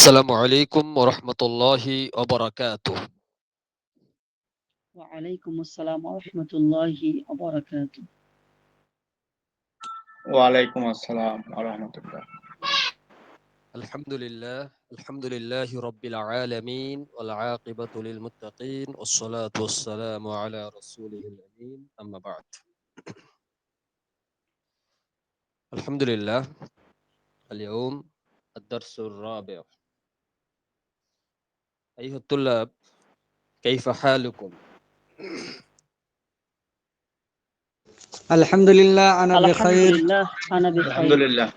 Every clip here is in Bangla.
আসসালামু আলাইকুম ওয়া রাহমাতুল্লাহি ওয়া বারাকাতুহু। وعليكم السلام ورحمة الله وبركاته. ওয়ালাইকুম আসসালাম রাহমাতুল্লাহ। আলহামদুলিল্লাহি রাব্বিল আলামিন ওয়াল আকিবাতু লিল মুত্তাকিন ওয়াস সালাতু ওয়াস সালামু আলা রাসূলিল আমিন আম্মা বা'দ। আলহামদুলিল্লাহ। اليوم الدرس الرابع. أيها الطلاب، كيف حالكم؟ الحمد لله أنا الحمد بخير. لله أنا بخير. আলহামদুলিল্লাহ।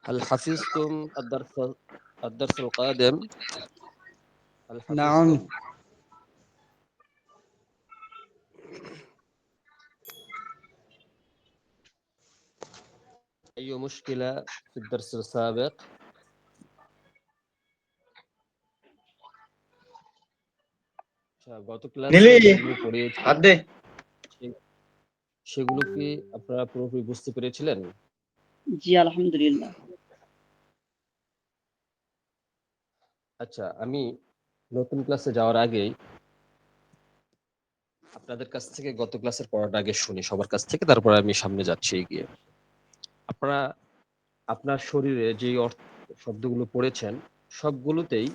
هل حفظتم الدرس القادم؟ هل نعم. حفظتم؟ أي مشكلة في الدرس السابق؟ গত ক্লাসে নীলি যেগুলো পড়িয়েছি হাত দে। সেগুলো কি আপনারা পুরোপুরি বুঝতে পেরেছিলেন? জি আলহামদুলিল্লাহ। আচ্ছা, আমি নতুন ক্লাসে যাওয়ার আগেই আপনাদের কাছ থেকে গত ক্লাসের পড়াটা আগে শুনি সবার কাছ থেকে, তারপরে আমি সামনে যাচ্ছি এগিয়ে। আপনারা আপনার শরীরে যে শব্দগুলো পড়েছেন সবগুলোতেই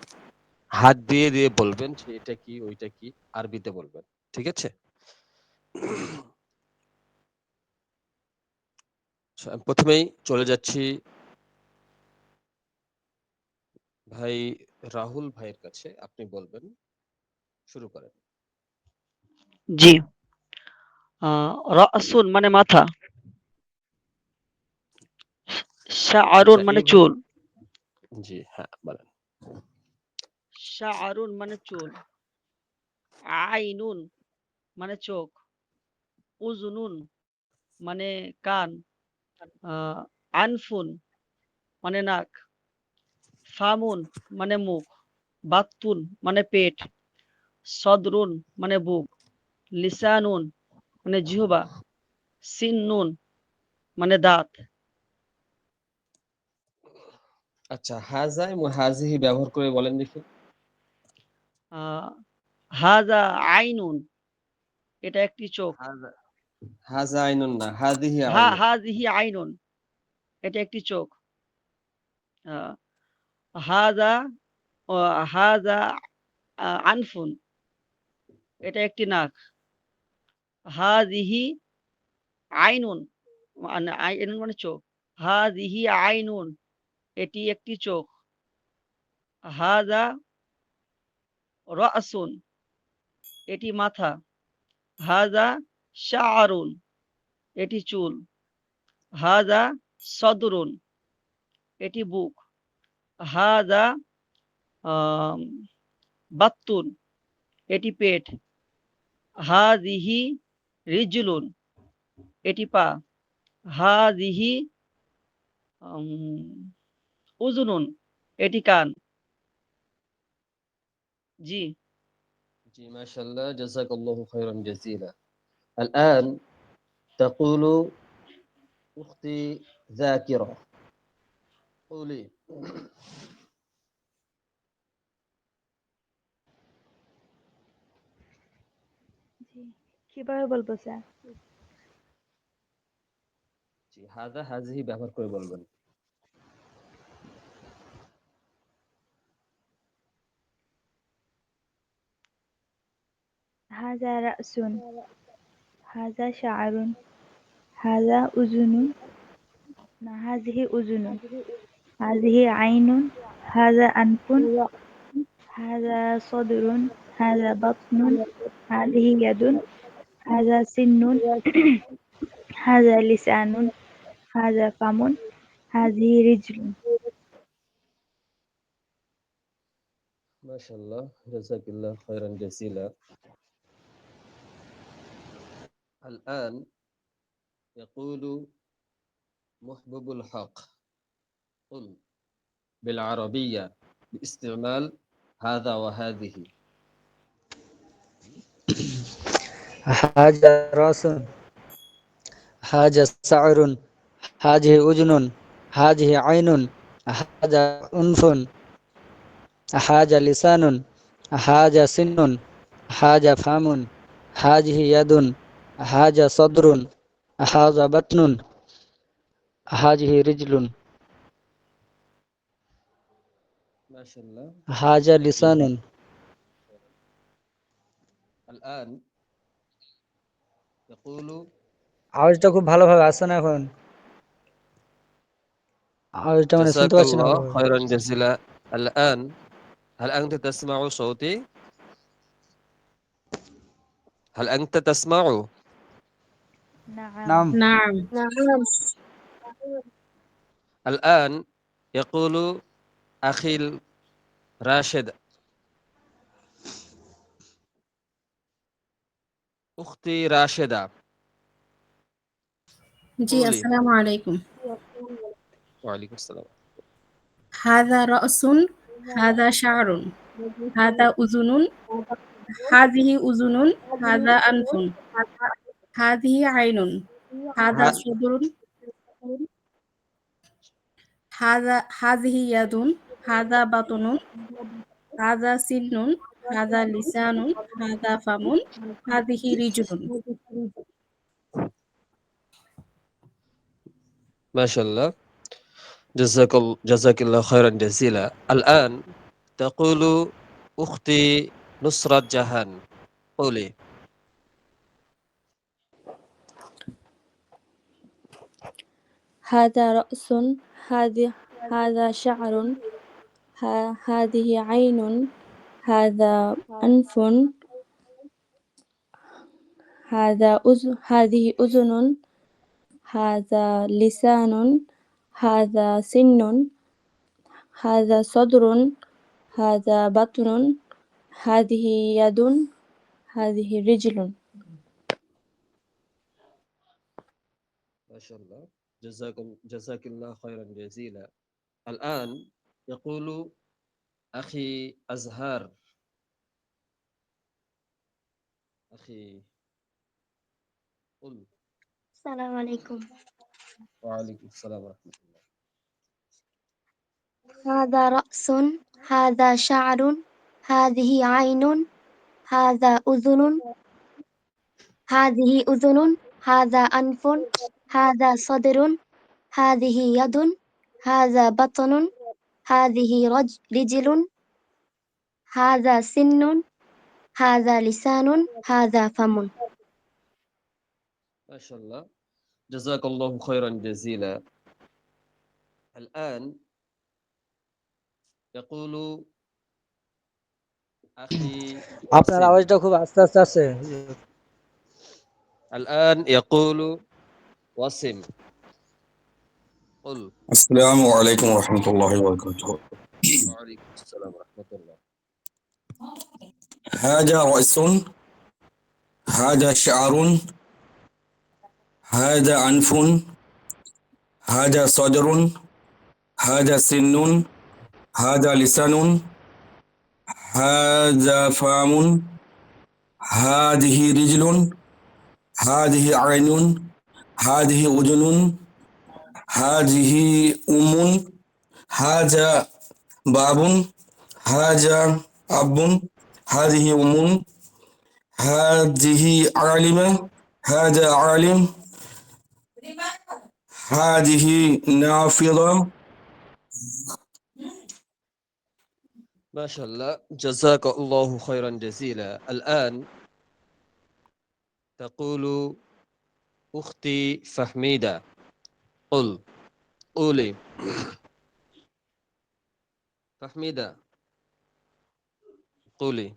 হাত দিয়ে দিয়ে বলবেন যে এটা কি ওইটা কি, আরবিতে বলবেন, ঠিক আছে? আমি প্রথমেই চলে যাচ্ছি ভাই রাহুল ভাইয়ের কাছে। আপনি বলবেন, শুরু করেন। জি রাসুন মানে মাথা, শাআরুন আচ্ছা, মানে এইভাবে চুল, জি হ্যাঁ বলেন। শাআরুন মানে চুল, আইনুন মানে চোখ, উজুনুন মানে কান, আনফুন মানে নাক, ফামুন মানে মুখ, বাত্তুন মানে পেট, সদরুন মানে বুক, লিসানুন মানে জিহ্বা, সিন্নুন মানে দাঁত। আচ্ছা, হাজা এবং হাজিহি ব্যবহার করে বলেন দেখি। হাজা আইনুন এটা একটি চোখ, হাজা হাজা আইনুন না, হাদিহি আইনুন। হাজিহি আইনুন এটা একটি চোখ, আহ, হাজা হাজা আনফুন এটা একটি নাক, হাজিহি আইনুন মানে আইনুন মানে চোখ, হাজিহি আইনুন এটি একটি চোখ, হাজা রাসুন এটি মাথা, হাজা শাআরুন এটি চুল, হাজা সদরুন এটি বুক, হাজা বাত্তুন এটি পেট, হাজিহি রিজলুন এটি পা, হাজিহি উজুনুন এটি কান। জি জি মাশাআল্লাহ, জাযাকাল্লাহু খাইরান জাযীলা। الآن تقول أختي ذاكرة، قولي. জি কিভাবে বলবো স্যার? জি হাজা হাজিহি ব্যবহার করে বলবেন। হাজা রাসুন, হাজা শাআরুন, হাজা উজুনুন, না হাজিহি উজুনুন, হাজিহি আইনুন, হাজা আনফুন, হাজা সদরুন, হাজা বাতনুন, হাজিহি ইয়াদুন, হাজা সিন্নুন, হাজা লিসানুন, হাজা ফামুন, হাজিহি রিজলুন। মাশাআল্লাহ, জাযাকাল্লাহু খাইরান জাযীলা। الآن يقول محبوب الحق، قل بالعربية باستعمال هذا وهذه. هذا رأس، هذا شعر، هذه أذن، هذه عين، হাজা উনফুন, হাজা লিসানুন, হাজা সিন্নুন, হাজা ফামুন, হাজিহি ইয়াদুন, হাজা সদরুন, হাজা বাতনুন, হাজিহি রিজলুন, মাশাআল্লাহ। হাজা লিসানুন। الآن يقول আওয়াজটা খুব ভালোভাবে আসছে না এখন, আওয়াজটা মানে جزاك শুনতে পাচ্ছি না الله ভালোভাবে। خيرا جزيلا. الآن هل أنت تسمع صوتي؟ هل أنت تسمع؟ نعم. নাম نعم. الآن يقول أخي راشد أختي راشدة جي قولي. السلام عليكم. وعليكم السلام. هذا رأس، هذا شعر، هذا أذن، هذه أذن، هذا أنف، هذه عين، هذا হা- صدر، هذه يد، هذا بطن، هذا سن، هذا لسان، هذا فم، هذه رجل. ما شاء الله. جزاك الله خيرا جزيلا. الآن تقول أختي نصرة جهان قولي. هذا رأس، هذا شعر، هذه عين، هذا أنف، هذه أذن، هذا لسان، هذا سن، هذا صدر، هذا بطن، هذه يد، هذه رجل. ما شاء الله. جزاك الله خيرا جزيلا. الآن يقول أخي أزهار أخي قل. السلام عليكم. وعليكم السلام ورحمة الله. هذا رأس، هذا شعر، هذه عين، هذا أذن، هذه أذن، هذا أنف، هذا صدر، هذه يد، هذا بطن، هذه رجل، هذا سن، هذا لسان، هذا فم. ما شاء الله. جزاك الله خيرا جزيلا. الآن يقول أخي আপনার واسم. আওয়াজটা খুব আস্তে আস্তে আসছে। الآن يقول واسم قل. السلام عليكم ورحمة الله وبركاته. وعليكم السلام ورحمة الله. هذا رأس، هذا شعر، هذا أنف، هذا صدر، هذا سن، هذا لسان، هذا فم، هذه رجل، هذه عين، هذه أذن، هذه هذا باب، هذا أب، هذه هذه عالمة، هذا عالم، هذه نافذة. ما شاء الله. جزاك الله خيرا جزيلا. الآن تقول أختي فهميدة قل. قولي. فهميدة قولي.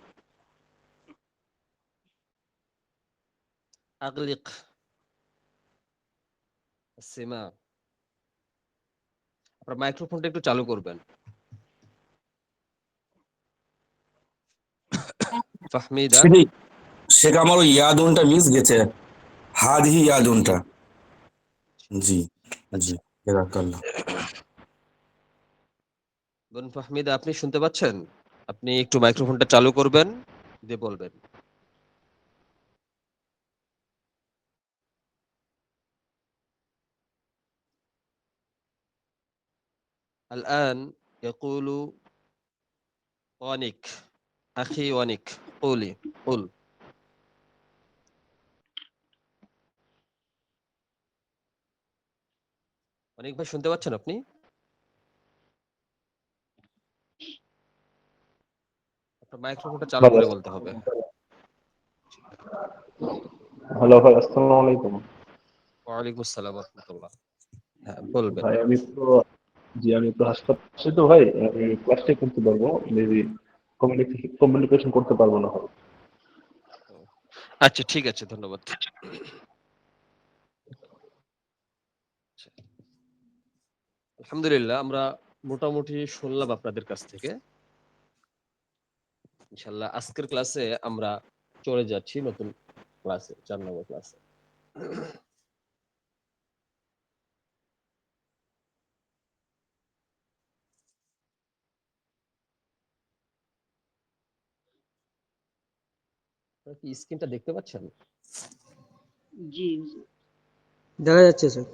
أغلق السماع. আপনার মাইক্রোফোনটা একটু চালু করবেন। ফাহমিদা শেখ আমার ওই ইয়াদুনটা মিস গেছে, হাদিহি ইয়াদুনটা। জি জি, জাযাকাল্লাহ। বোন ফাহমিদা আপনি শুনতে পাচ্ছেন? আপনি একটু মাইক্রোফোনটা চালু করবেন, দিয়ে বলবেন। الآن يقول وانك أخي وانك قولي قل অনেক ভাই শুনতে পাচ্ছেন আপনি? আপনার মাইক্রোফোনটা চালু করে বলতে হবে। হ্যালো ভাই, আসসালামু আলাইকুম। ওয়ালাইকুম আসসালাম ওয়া রাহমাতুল্লাহ। হ্যাঁ, বলবেন। ভাই আমি তো হাসপাতালে আছি তো ভাই, আমি ক্লাসটা করতে পারবো, মেবি কমিউনিকেশন করতে পারবো না ভাই। আচ্ছা ঠিক আছে, ধন্যবাদ। আলহামদুলিল্লাহ, আমরা মোটামুটি শুনলাম আপনাদের কাছ থেকে। ইনশাআল্লাহ আজকের ক্লাসে আমরা চলে যাচ্ছি নতুন ক্লাসে, 4 নম্বর ক্লাসে। আপনারা কি স্ক্রিনটা দেখতে পাচ্ছেন? জি দেখা যাচ্ছে স্যার।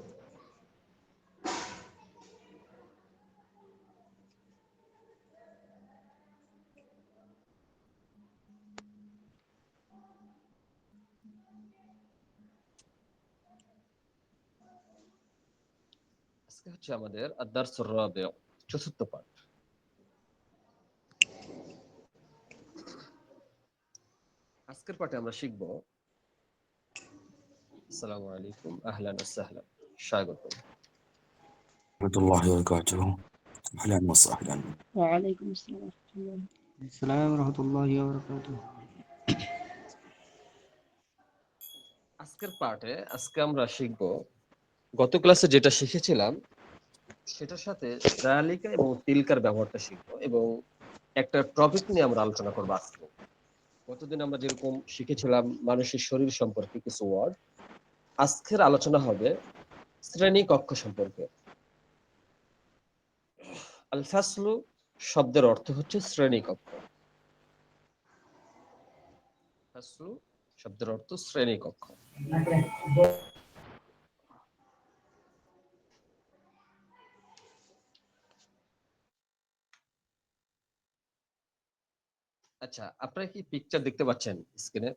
আজকে হচ্ছে আমাদের আদ-দারসুর রাবি', চতুর্থ পাঠ। আজকের পাঠে আমরা শিখব আসসালামু আলাইকুম, আহলান ওয়া সাহলান, স্বাগতম। রহমতুল্লাহি ওয়া বারাকাতুহু। আহলান ওয়া সাহলান। ওয়ালাইকুম আসসালাম ওয়া রাহমাতুল্লাহ। আসসালামু রাহমাতুল্লাহি ওয়া বারাকাতুহু। আজকের পাঠে আজকে আমরা শিখব, গত ক্লাসে যেটা শিখেছিলাম সেটার সাথে যালিকা এবং তিলকার ব্যবহারটা শিখব এবং একটা টপিক নিয়ে আমরা আলোচনা করব আজকে। গতদিন আমরা যেরকম শিখেছিলাম মানুষের শরীর সম্পর্কে কিছু ওয়ার্ড, আজকের আলোচনা হবে শ্রেণী কক্ষ সম্পর্কে। আল ফাসলু শব্দের অর্থ হচ্ছে শ্রেণী কক্ষ। ফাসলু শব্দের অর্থ শ্রেণী কক্ষ। আচ্ছা, আপনারা কি পিকচার দেখতে পাচ্ছেন স্ক্রিনে?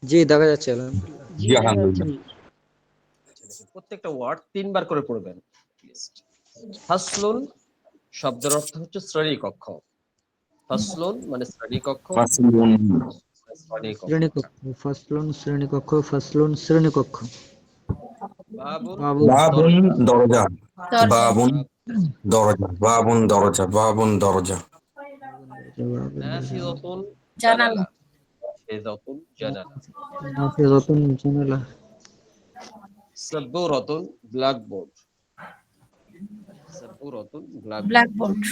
জি দেখা যাচ্ছে আলহামদুলিল্লাহ। জি জি দেখা যাচ্ছে আলহামদুলিল্লাহ। ভাই। আচ্ছা, দেখুন, প্রত্যেকটা ওয়ার্ড 3 বার করে পড়বেন। ফাসলুন শব্দের অর্থ হচ্ছে শ্রেণী কক্ষ। ফাসলুন মানে শ্রেণী কক্ষ, ফাসলুন শ্রেণী কক্ষ। শ্রেণীকক্ষ, ফাসলুন শ্রেণীকক্ষ, ফাসলুন শ্রেণীকক্ষ। বাবুন বাবুন বাবুন দরজা, দরজা, দরজা। বাবুন দরজা, বাবুন দরজা। নাফিযাতুন জানালা। জানালা, নাফিযাতুন জানালা। নাফিযাতুন জানালা। সাব্বুরাতুন ব্ল্যাকবোর্ড, সাব্বুরাতুন ব্ল্যাকবোর্ড। ব্ল্যাকবোর্ড।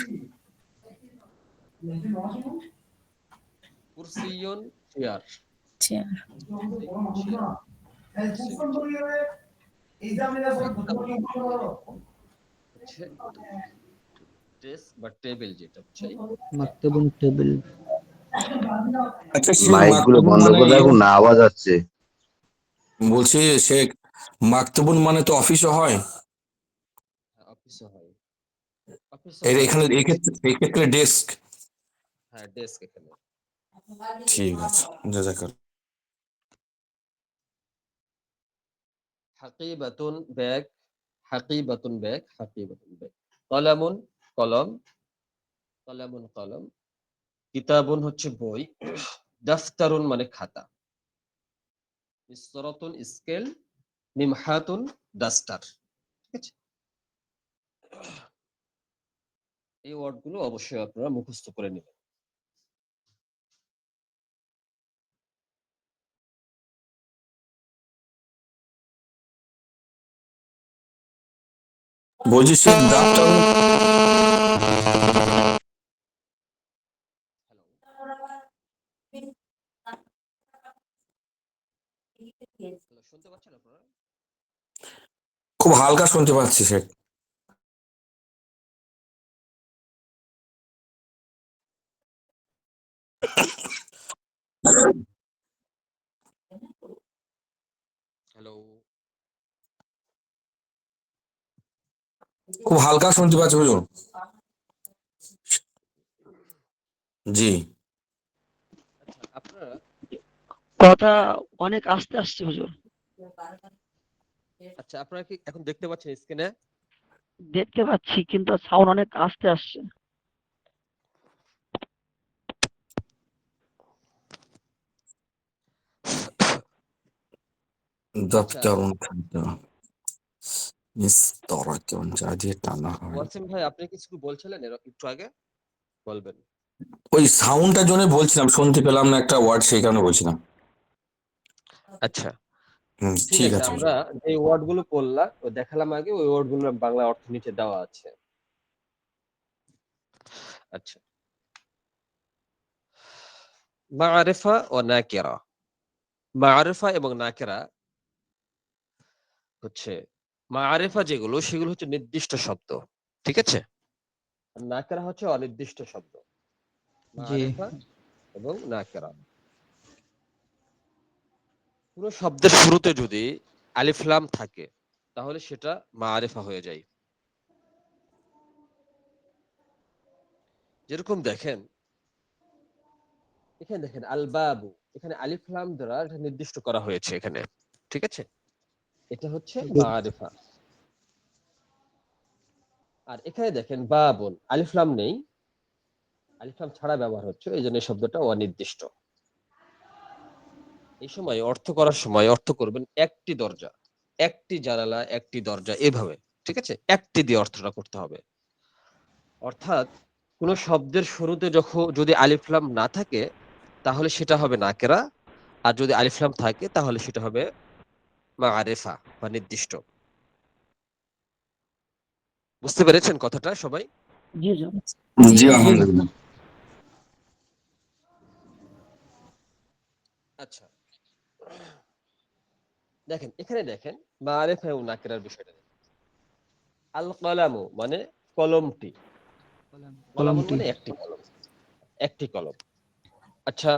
কুরসিয়ুন চেয়ার, চেয়ার। চেয়ার। হচ্ছে ডেস্ক বা টেবিল, যেটা বুঝাই। মাকতাবুন টেবিল। আচ্ছা শেখ মাইক গুলো মাকতুবুন বন্ধ মানে করে রাখুন না, আওয়াজ আসছে। বলছি শেখ, মাকতুবুন মানে তো অফিসও হয়। অফিসও হয়, অফিসও এর হয়। এখানে এক্ষেত্রে ডেস্ক। হ্যাঁ, ডেস্ক এখানে। ঠিক আছে, জাযাকাল্লাহ। হাকিবাতুন ব্যাগ, হাকিবাতুন ব্যাগ, হাকিবাতুন ব্যাগ। কলামুন কলম, কলামুন কলম। কিতাবুন হচ্ছে বই। দাফতারুন মানে খাতা। মিসরাতুন স্কেল, মিমহাতুন ডাস্টার। ঠিক আছে, এই ওয়ার্ডগুলো অবশ্যই আপনারা মুখস্থ করে নেবেন। বলছি শেখ দাফটার হ্যালো, শুনতে পাচ্ছেন আপনারা? খুব হালকা শুনতে পাচ্ছি শেখ। হ্যালো, খুব হালকা শুনতে পাচ্ছি হুজুর। জি। আচ্ছা, আপনারা কথা অনেক আস্তে আসছে হুজুর। আচ্ছা, আপনারা কি এখন দেখতে পাচ্ছেন স্ক্রিনে? দেখতে পাচ্ছি কিন্তু সাউন্ড অনেক আস্তে আসছে। আচ্ছা, দপ্তরুন খাদ্য নিস্তরাতুন যা দিয়ে টানা হয়। ওয়াসিম ভাই আপনি কিছু বলছিলেন একটু আগে? বলবেন। ওই সাউন্ডটার জন্য বলছিলাম, শুনতে পেলাম না একটা ওয়ার্ড, সেই কারণে বলছিলাম। আচ্ছা, ঠিক ঠিক আছে। আছে হুজুর। আমরা যে ওয়ার্ড গুলো পড়লাম দেখালাম আগে, ওই ওয়ার্ড গুলোর বাংলা অর্থ নিচে দেওয়া আছে। আচ্ছা, মাআরিফা ও নাকিরা। মাআরিফা এবং নাকিরা হচ্ছে, মাআরিফা যেগুলো সেগুলো হচ্ছে নির্দিষ্ট শব্দ, ঠিক আছে? আর নাকিরা হচ্ছে অনির্দিষ্ট শব্দ। জি। মাআরিফা এবং নাকিরা। পুরো শব্দের শুরুতে যদি আলিফ লাম থাকে তাহলে সেটা মাআরিফা হয়ে যায়। যেরকম দেখেন, এখানে দেখেন আল বাবু, এখানে আলিফ লাম দ্বারা এটা নির্দিষ্ট করা হয়েছে এখানে, ঠিক আছে? এটা হচ্ছে মাআরিফা। আর এখানে দেখেন বাবুন, আলিফ লাম নেই, আলিফ লাম ছাড়া ব্যবহার হচ্ছে, এই জন্য এই শব্দটা অনির্দিষ্ট। এই সময় অর্থ করার সময় অর্থ করবেন একটি দরজা, একটি জানালা, একটি দরজা, এভাবে, ঠিক আছে? একটি দিয়ে অর্থটা করতে হবে। অর্থাৎ কোন শব্দের শুরুতে যখন যদি আলিফ লাম না থাকে তাহলে সেটা হবে নাকেরা, আর যদি আলিফ লাম থাকে তাহলে সেটা হবে মাআরিফা বা নির্দিষ্ট। বুঝতে পেরেছেন কথাটা সবাই? জি হুজুর। জি জি আলহামদুলিল্লাহ। আচ্ছা, দেখেন এখানে দেখেন মাআরিফা এবং নাকেরার বিষয়টা দেখেন। আল কলামু মানে কলমটি, কলামুন কলমটি। মানে একটি কলম, একটি কলম। আচ্ছা,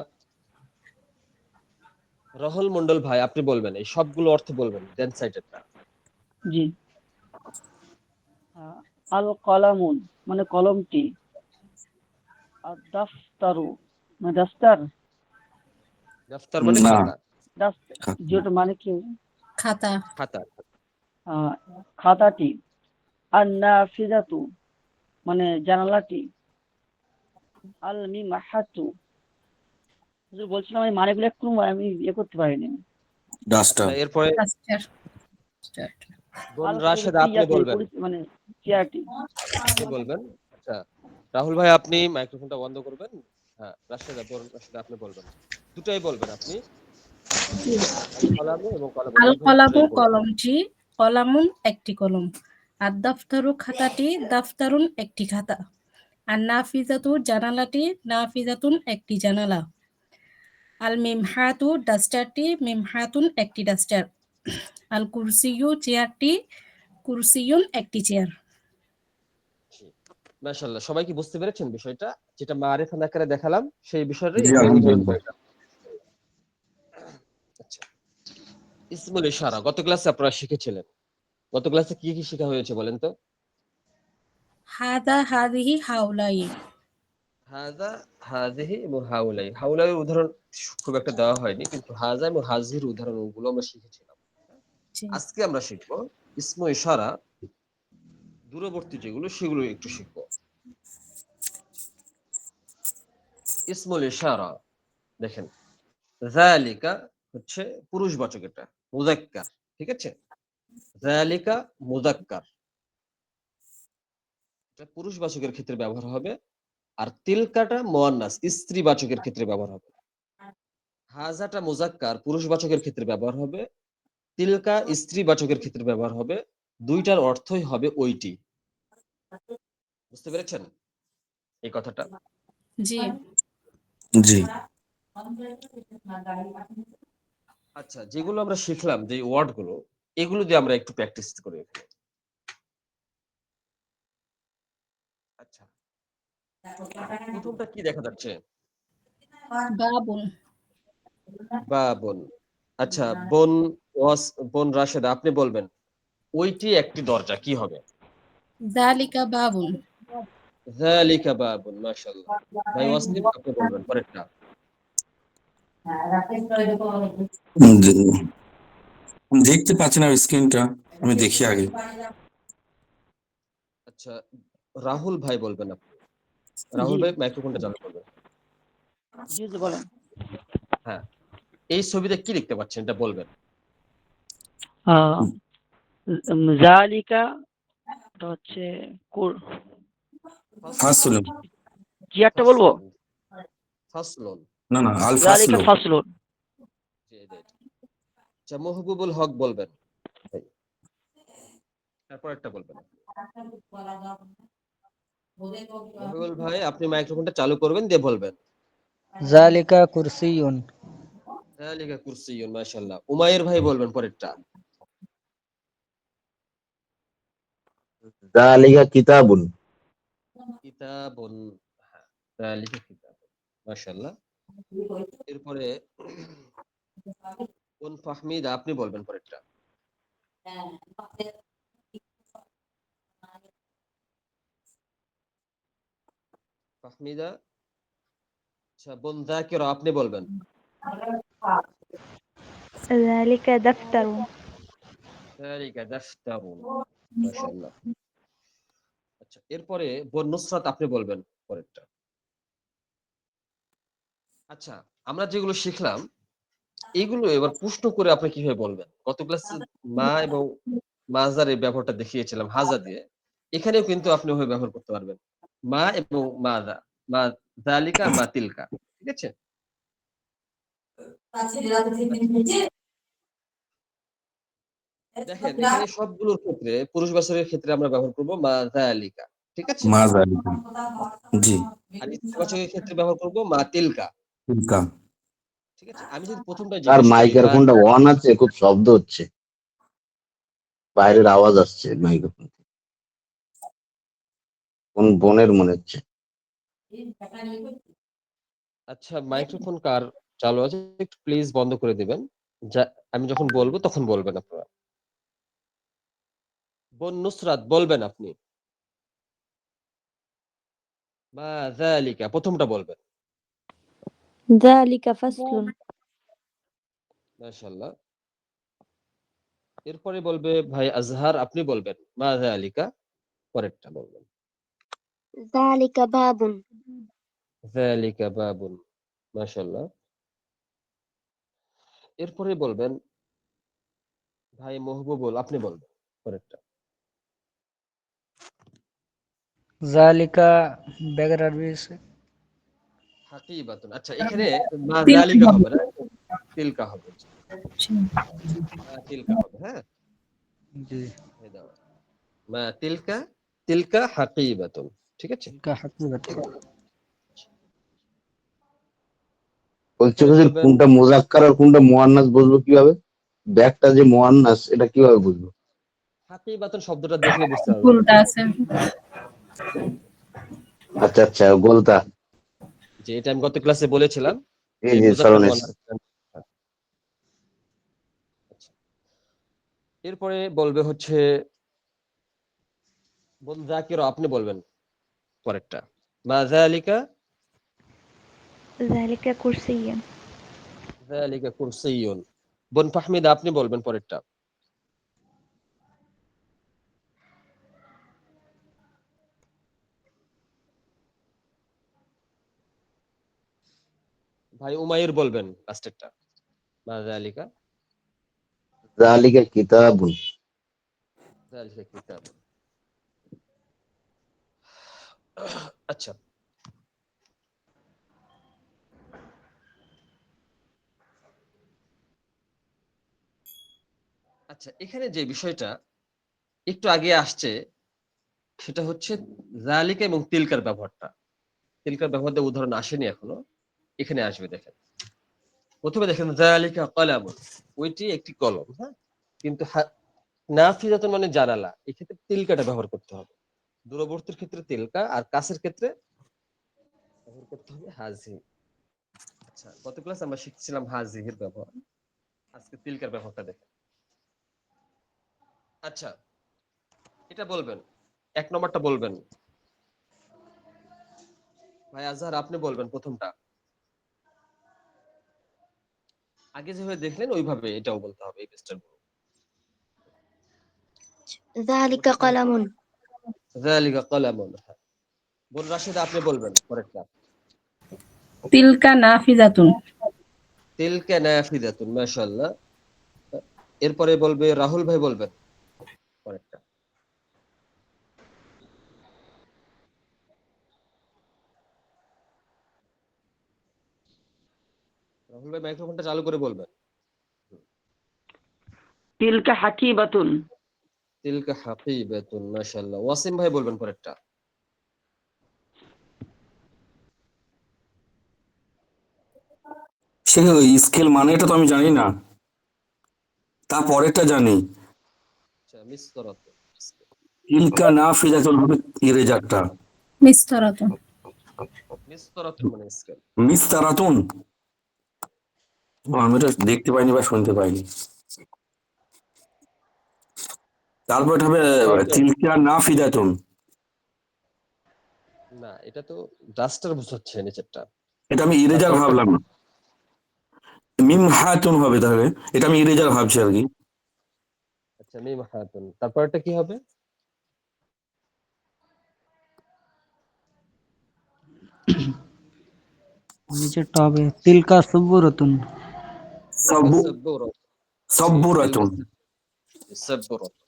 রহল মন্ডল ভাই আপনি বলবেন, এই সবগুলো অর্থ বলবেন, দেন সাইডেরটা। জি। আল কলামুন মানে কলমটি। আর দাফতারু মানে দাস্তার। দফতর মানে না, খাতা, যেটা মানে কি? খাতা। খাতা। খাতাটি। আর নাফিজাতু মানে জানালাটি। আল মিমাহাতু, বলছিলাম আমি মানেগুলো একটু আমি করতে পারিনি। ডাস্টার। আচ্ছা, এরপরে ডাস্টার। বোন আল রাশেদা আপনি কুরসিয়াতু বলবেন, মানে চেয়ারটি। আপনি বলবেন। আচ্ছা, রাহুল ভাই আপনি মাইক্রোফোনটা বন্ধ করবেন। হ্যাঁ, রাশেদা, বোন রাশেদা আপনি বলবেন, দুটাই বলবেন আপনি। জি। আল কলামু এবং কলামু আল দুটোই কলামু দুটোই বলবেন। কলমটি, কলামুন একটি কলম। আর দাফতারু খাতাটি, দাফতারুন একটি খাতা। আর নাফিজাতু জানালাটি, নাফিজাতুন একটি জানালা। আল মিমহাতু ডাস্টারটি, মিমহাতুন একটি ডাস্টার। আল কুরসিয়ু চেয়ারটি, কুরসিয়ুন একটি চেয়ার। জি, মাশাআল্লাহ, সবাই কি বুঝতে পেরেছেন বিষয়টা? যেটা মারিফা নাকারে দেখালাম সেই বিষয়টাই জি এখানে উদাহরণ আলহামদুলিল্লাহ। করে দেখালাম। আচ্ছা, ইসমুল ইশারা গত ক্লাসে আপনারা শিখেছিলেন। গত ক্লাসে কি কি শেখা হয়েছে বলেন তো? হাদা হাদিহি হাউলাই। হাযা, হাযিহি এবং হাউলাই। হাউলাইয়ের উদাহরণ খুব একটা দেওয়া হয়নি, কিন্তু হাযা এবং হাযিহির উদাহরণগুলো আমরা শিখেছিলাম। জি। আজকে আমরা শিখবো ইসমু ইশারা দূরবর্তী যেগুলো সেগুলো একটু শিখবো। ইসমুল ইশারা দেখেন, যালিকা হচ্ছে পুরুষবাচক, এটা মুযাক্কার, ঠিক আছে? যালিকা মুযাক্কার, এটা পুরুষবাচকের ক্ষেত্রে ব্যবহার হবে। আর তিলকাটা মুয়ান্নাস, স্ত্রীবাচকের ক্ষেত্রে ব্যবহার হবে। হাযাটা মুযাক্কার, পুরুষবাচকের ক্ষেত্রে ব্যবহার হবে। তিলকা স্ত্রীবাচকের ক্ষেত্রে ব্যবহার হবে। দুইটার অর্থই হবে ওইটি। বুঝতে পেরেছেন এই কথাটা? জি। জি। আচ্ছা, যেগুলো আমরা শিখলাম, যে ওয়ার্ড গুলো, এগুলো দিয়ে আমরা একটু প্র্যাকটিস করি এখানে। আচ্ছা, প্রথমটা কি দেখা যাচ্ছে? বাবুন। বাবুন। আচ্ছা, বোন রাশেদা আপনি বলবেন, ওইটি একটি দরজা, কি হবে? যালিকা বাবুন। যালিকা বাবুন, মাশাআল্লাহ। ভাই ওয়াসিম আপনি বলবেন পরেরটা। দেখতে পাচ্ছি না স্ক্রিনটা, আমি দেখি আগে। আচ্ছা, রাহুল ভাই বলবেন আপনি। রাহুল জি ভাই মাইক্রোফোনটা চালু করবেন। জি জি, বলেন। হ্যাঁ, এই ছবিতে কি দেখতে পাচ্ছেন এটা বলবেন। জালিকা এটা হচ্ছে ফাসলুন। জি একটা বলবো। ফাসলুন, ফাসলুন। না না, আল জালিকা ফাসলু। ফাসলুন। জি, জি, জি। আচ্ছা, মাহবুবুল হক বলবেন ভাই। তারপর একটা বলবেন আপনি। মাহবুবুল ভাই আপনি মাইক্রোফোনটা চালু করবেন দিয়ে বলবেন। জালিকা কুরসিয়ুন। যালিকা কুরসিয়ুন, মাশাআল্লাহ। উমাইর ভাই বলবেন পরেরটা। যালিকা কিতাবুন। কিতাবুন, হ্যাঁ, যালিকা কিতাবুন, মাশাআল্লাহ। এরপরে কোন ফাহমিদা আপনি বলবেন পরেরটা। ফাহমিদা, আচ্ছা বোন জাকিরা আপনি বলবেন। যালিকা দাফতারুন। যালিকা দাফতারুন, মাশাআল্লাহ। আচ্ছা, এরপরে বোন নুসরাত আপনি বলবেন পরেরটা। আচ্ছা, আমরা যেগুলো শিখলাম এগুলো এবার প্রশ্ন করে আপনি কিভাবে বলবেন? গত ক্লাসে মা এবং মাজার এই ব্যবহারটা দেখিয়েছিলাম হাজা দিয়ে। এখানেও কিন্তু আপনি ওভাবে ব্যবহার করতে পারবেন। মা এবং মাজা, মা যালিকা, মা তিলকা। ঠিক আছে? দেখেন এখানে সবগুলোর ক্ষেত্রে পুরুষবাচকের ক্ষেত্রে আমরা ব্যবহার করব মা যালিকা। ঠিক আছে? মা যালিকা। জি। আর স্ত্রীবাচকের ক্ষেত্রে ব্যবহার করব মা তিলকা। তিলকা। ঠিক আছে? আমি যদি প্রথমটা তার জিজ্ঞেস করি মাইকের মা ফোনটা অন আছে, খুব শব্দ হচ্ছে, বাইরের আওয়াজ আসছে মাইক্রোফোন। কোন বোনের মনে হচ্ছে। আচ্ছা, মাইক্রোফোন কার চালু আছে একটু প্লিজ বন্ধ করে দিবেন। যা আমি যখন বলবো তখন বলবেন আপনারা। বোন নুসরাত বলবেন আপনি। মা যালিকা প্রথমটা বলবেন। যালিকা ফাসলুন। মাশাআল্লাহ। এরপরে বলবে ভাই আজহার আপনি বলবেন মা যালিকা, পরেরটা বলবেন। যালিকা বাবুন। যালিকা বাবুন, মাশাআল্লাহ। এরপরে বলবেন ভাই মহবুবুল আপনি বলবেন পরেরটা। জালিকা ব্যাগের আরবি আছে। হাকিবাতুন, আচ্ছা এখানে মা তিলকা যালিকা হবে। হবে না, তিলকা হবে। মা তিলকা হবে, হ্যাঁ? জি। এই দাও। মা তিলকা, তিলকা হাকিবাতুন। ঠিক আছে? তিলকা হাকিবাত। বলছে এরপরে হুজুর, বলবেন কোনটা মুজাক্কার আর কোনটা মুয়ান্নাস বুঝবো কিভাবে? ব্যাগটা যে মুয়ান্নাস, এটা কিভাবে বুঝবো? হাকিবাতুন শব্দটা দেখলে বুঝতে পারবেন। ভুলটা আছে। আচ্ছা আচ্ছা, গোলতা। যে এটা আমি গত ক্লাসে বলেছিলাম জি যে জি, মুযাক্কার স্মরণ এসছে। মুয়ান্নাস। আচ্ছা, এরপরে বলবে হচ্ছে বোন জাকিরা আপনি বলবেন পরেরটা। মা যালিকা, যালিকা কুরসিয়ুন। যালিকা কুরসিয়ুন। বোন ফাহমিদা আপনি বলবেন পরেরটা। ভাই উমাইর বলবেন লাস্টেরটা। মা যালিকা, যালিকা কিতাবুন। যালিকা কিতাব। আচ্ছা, আচ্ছা এখানে যে বিষয়টা একটু আগে আসছে সেটা হচ্ছে যালিকা এবং তিলকার ব্যবহারটা। তিলকার ব্যবহার দিয়ে উদাহরণ আসেনি এখনো, এখানে আসবে দেখেন। প্রথমে দেখেন যালিকা কলামুন, ওইটি একটি কলম, হ্যাঁ? কিন্তু নাফিজাতুন মানে জানালা, এক্ষেত্রে তিলকাটা ব্যবহার করতে হবে। দূরবর্তীর ক্ষেত্রে তিলকা আর কাছের ক্ষেত্রে ব্যবহার করতে হবে হাজি। আচ্ছা, গত ক্লাসে আমরা শিখছিলাম হাজিহির ব্যবহার, আজকে তিলকার ব্যবহারটা দেখেন। আচ্ছা, এটা বলবেন এক নম্বরটা বলবেন। ভাই আজহার আপনি বলবেন প্রথমটা। আগে যেভাবে দেখলেন ওইভাবে এটাও বলতে হবে এই পেজটার গুলো। ذلك قلم যালিকা কলামুন। বোন রাশিদা আপনি বলবেন পরেরটা। তিলকা নাফিজাতুন। তিলকা নাফিজাতুন, মাশাআল্লাহ। এরপরে বলবে রাহুল ভাই, বলবেন পরেরটা। রাহুল ভাই মাইক্রোফোনটা চালু করে বলবেন। তিলকা হাকিবাতুন। তিলকা হাকিবাতুন, মাশাআল্লাহ। ওয়াসিম ভাই বলবেন পরেরটা। সে স্কেল মানে এটা তো আমি জানি না, তারপরেরটা জানি। আচ্ছা, মিসরাতুন। তিলকা নাফিজাতুন হবে ইরেজারটা। মিসতারাতুন। মিসরাতুন মানে স্কেল। মিসতারাতুন, আমি এটা দেখতে পাইনি বা শুনতে পাইনি। তারপর এটা হবে তিলকা নাফিজাতুন। না, এটা তো ডাস্টার বোঝাচ্ছে নিচেরটা। এটা আমি ইরেজার তারপরটা ভাবলাম, মিম হাতুন হবে তাহলে, এটা আমি ইরেজার ভাবছি আর কি। আচ্ছা, মিম হাতুন। তারপরটা কি হবে? নিচেরটা হবে তিলকা সুবুরাতুন। সাব্বু সাব্বুরাতুন। জি, তিলকা সাব্বুরাতুন। সাব্বুরাতুন।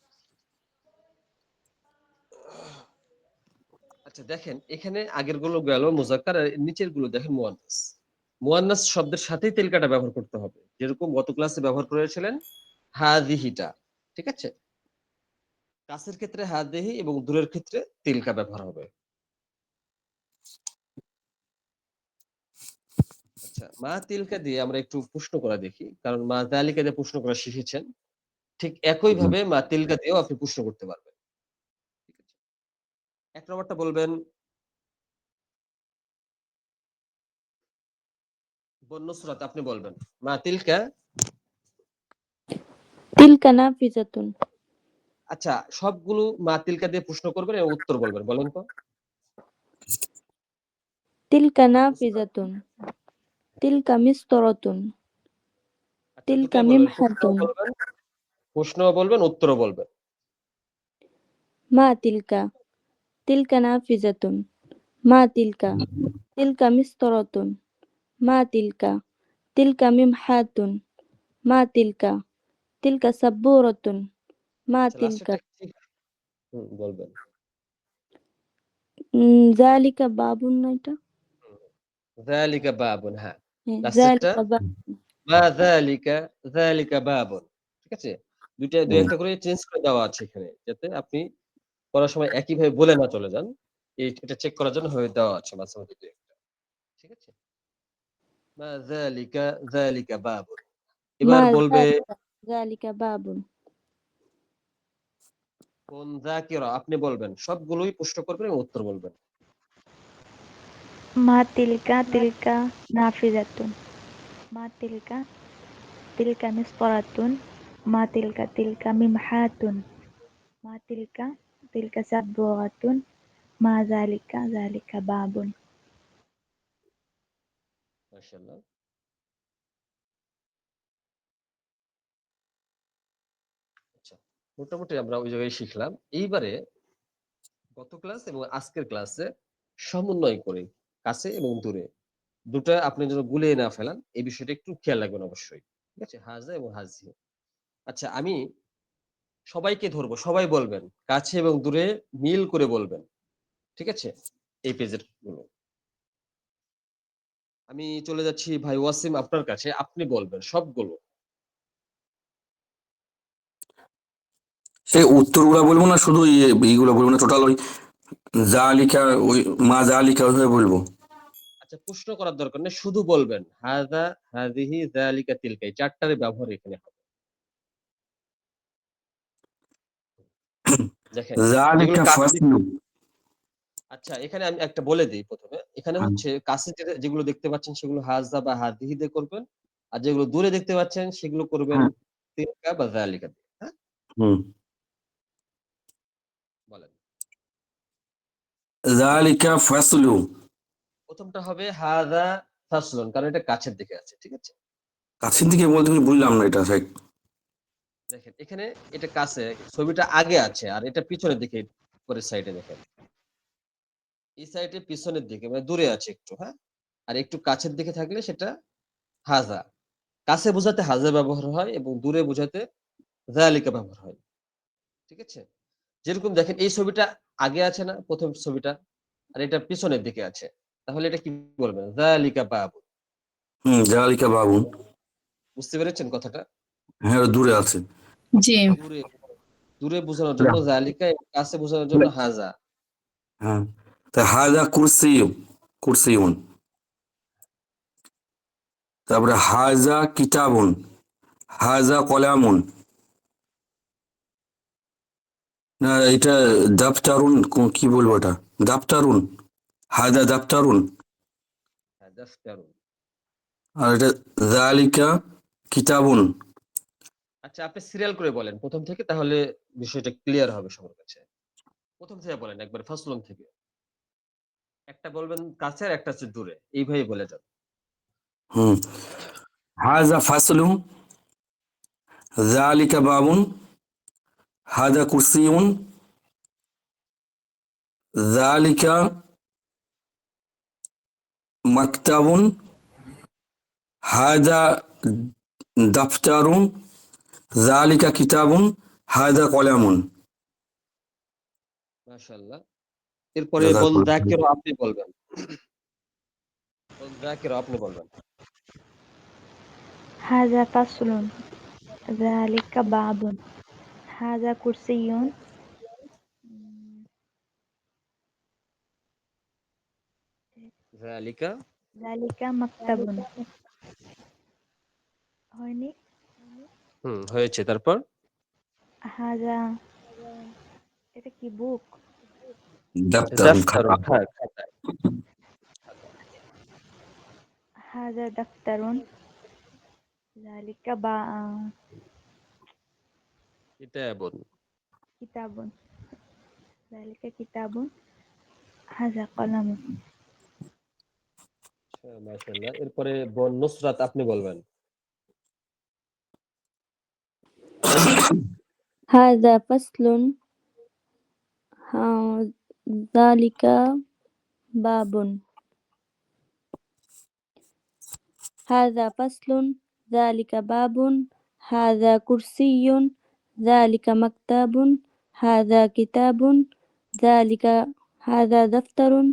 আচ্ছা দেখেন, এখানে আগের গুলো গেল মুজাক্কার, আর নিচের গুলো দেখেন মুয়ান্নাস। মুয়ান্নাস শব্দের সাথেই তিলকাটা ব্যবহার করতে হবে, যেরকম গত ক্লাসে ব্যবহার করেছিলেন হাযিহিটা। ঠিক আছে? কাছের ক্ষেত্রে হাযিহি এবং দূরের ক্ষেত্রে তিলকা ব্যবহার হবে। আচ্ছা, মা তিলকা দিয়ে আমরা একটু প্রশ্ন করা দেখি, কারণ মা যালিকা দিয়ে প্রশ্ন করা শিখেছেন। ঠিক একই ভাবে মা তিলকা দিয়েও আপনি প্রশ্ন করতে পারবেন। ঠিক আছে? এক নম্বরটা বলবেন। বোন নুসরাত আপনি বলবেন। মা তিলকা। তিলকা নাফিজাতুন। আচ্ছা, সবগুলো মা তিলকা দিয়ে প্রশ্ন করবেন এবং উত্তর বলবেন। বলেন তো। তিলকা নাফিজাতুন। তিলকা মিসতারাতুন। আচ্ছা, তিলকা দুটাই বলবেন। মিমহাতুন। প্রশ্নও বলবেন, উত্তরও বলবেন। মা তিলকা। তিলকা নাফিজাতুন। মা তিলকা। তিলকা মিসতারাতুন। মা তিলকা। তিলকা মিমহাতুন। মা তিলকা। তিলকা সাব্বুরাতুন। মা আচ্ছা, তিলকা। লাস্টেরটা কি? বলবেন। যালিকা বাবুন না এটা? যালিকা বাবুন, হ্যাঁ। হ্যাঁ, লাস্টেরটা যালিকা বাবুন। মা যালিকা, যালিকা বাবুন। ঠিক আছে? দুই হুম। একটা করে চেঞ্জ করে দেওয়া আছে এখানে, যাতে আপনি পড়ার সময় একই ভাবে বলে না চলে যান। এটা চেক করার জন্য হয়ে দেওয়া আছে মাঝে মধ্যে দুই একটা। ঠিক আছে? মা যালিকা, যালিকা বাবুন। মা এবার বলবে যালিকা। যালিকা বাবুন। কোন যাকিরা, আপনি বলবেন। সবগুলোই প্রশ্ন করবেন এবং উত্তর বলবেন। মা তিলকা তিলকা নাফিজাতুন। মা তিলকা তিলকা মিসতারাতুন। মা তিলকা তিলকা মিমহাতুন। মা তিলকা তিলকা সাব্বুরাতুন। মা যালিকা যালিকা বাবুন। মাশাআল্লাহ। আচ্ছা, মোটামুটি আমরা ওই জায়গায় শিখলাম। এইবারে গত ক্লাস এবং আজকের ক্লাসে সমন্বয় করে কাছে এবং দূরে দুটা আপনি যেন গুলিয়ে না ফেলান, এই বিষয়টা একটু খেয়াল রাখবেন অবশ্যই। ঠিক আছে? হাজা এবং হাজি। আচ্ছা, আমি সবাইকে ধরবো, সবাই বলবেন। কাছে এবং দূরে মিল করে বলবেন। ঠিক আছে? এই পেজের গুলো। আমি চলে যাচ্ছি ভাই ওয়াসিম আপনার কাছে। আপনি বলবেন সবগুলো। সেই উত্তরগুলো বলবো না, শুধু এইগুলো বলবো না, টোটাল ওই জালিকা, ওই মা জালিকা ওইভাবে বলবো। আচ্ছা, প্রশ্ন করার দরকার নেই, শুধু বলবেন হাযা, হাযিহি, যালিকা, তিলকা। এই চারটারই ব্যবহার এখানে হবে। দেখেন, যেগুলো জালিকা কাছে ফাসলু। আচ্ছা, এখানে আমি একটা বলে দিই প্রথমে। এখানে হচ্ছে কাছে যেগুলো দেখতে পাচ্ছেন সেগুলো হাযা বা হাযিহি দিয়ে করবেন। আর যেগুলো দূরে দেখতে পাচ্ছেন সেগুলো করবেন হ্যাঁ। তিলকা বা যালিকা দিয়ে। হ্যাঁ? হুম। বলেন। জালিকা ফাসলু। প্রথমটা হবে হাযা ফাসলুন, কারণ এটা কাছের দিকে আছে, ঠিক আছে? কাছের দিকে বলতে আমি বুঝলাম না এটা ঠিক। দেখেন এখানে এটা কাছে, ছবিটা আগে আছে আর এটা পিছনের দিকে, পরের সাইডে দেখেন। এই সাইডে পিছনের দিকে মানে দূরে আছে একটু, হ্যাঁ? আর একটু কাছের দিকে থাকলে সেটা হাযা। কাছে বোঝাতে হাযা ব্যবহার হয় এবং দূরে বোঝাতে যালিকা ব্যবহার হয়। ঠিক আছে? যেরকম দেখেন এই ছবিটা আগে আছে না প্রথম ছবিটা, আর এটা পিছনের দিকে আছে, তাহলে এটা কি বলবেন? যালিকা বাবু। জালিকা বাবুন। বুঝতে পেরেছেন কথাটা? হ্যাঁ, ওটা দূরে আছে। জি। দূরে, দূরে বোঝানোর জন্য যালিকা, এবং কাছে বোঝানোর জন্য হাযা। হ্যাঁ, তা হাজা কুরসি, কুরসিউন। তারপরে হাজা কিতাবুন, হাজা কলামুন। না, এটা দাফতারুন, কি বলবো এটা? দাফতারুন, হাজা দাফতারুন। হ্যাঁ, দাফতারুন। আর এটা জালিকা কিতাবুন। আচ্ছা, আপনি সিরিয়াল করে বলেন প্রথম থেকে, তাহলে বিষয়টা ক্লিয়ার হবে সবার কাছে। প্রথম থেকে বলেন একবার ফাসলুন থেকে। একটা বলবেন কাছে আর একটা হচ্ছে দূরে, এইভাবে বলে যান। হুম, হাজা ফাসলু, জালিকা বাবুন, হাজা কুরসিউন, জালিকা মাকতাবুন, হাজা দাফতারুন, জালিকা কিতাবুন, হাজা কলামুন। মাশাআল্লাহ। এরপরে বল জাযাকুল্লাহ। যাকিরও আপনি বলবেন। বল যাকিরও আপনি বলবেন। হাযা ফাসলুন, যালিকা বাবুন, হাযা কুরসিয়্যুন, যালিকা। যালিকা মাকতাবুন। হয়নি? হয়েছে, তারপর? হাযা, এটা কি বুক? দাফতারুন, খাতা। দাফতারুন, খাতা। হাযা দাফতারুন, যালিকা বা কিতাবুন। কিতাবুন, যালিকা কিতাবুন, হাযা কলামুন। মাশাআল্লাহ। এরপরে বন নুসরাত আপনি বলবেন। হাযা ফাসলুন, যালিকা বাবুন। হাযা ফাসলুন, যালিকা বাবুন, হাযা কুরসিয়্যুন, যালিকা মাকতাবুন, হাযা কিতাবুন, যালিকা হাযা দাফতারুন,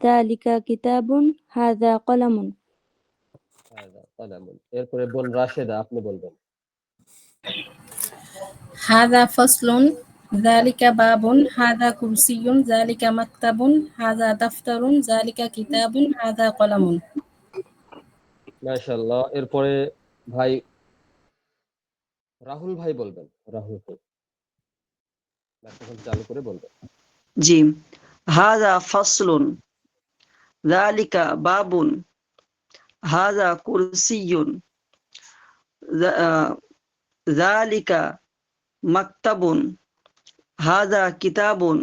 যালিকা কিতাবুন, হাযা কলামুন। হাযা কলামুন। এরপরে বোন রাশেদা আপনি বলবেন। হাযা ফাসলুন, যালিকা বাবুন, হাযা কুরসিয়্যুন, যালিকা মাকতাবুন, হাযা দাফতারুন, যালিকা কিতাবুন, হাযা কলামুন। মাশাআল্লাহ। এরপরে ভাই রাহুল ভাই বলবেন। রাহুল ভাই মাইক্রোফোন চালু করে বলবেন। জি। হাযা ফাসলুন, যালিকা বাবুন, হাযা কুরসিয়্যুন, যালিকা মাকতাবুন, হাযা কিতাবুন,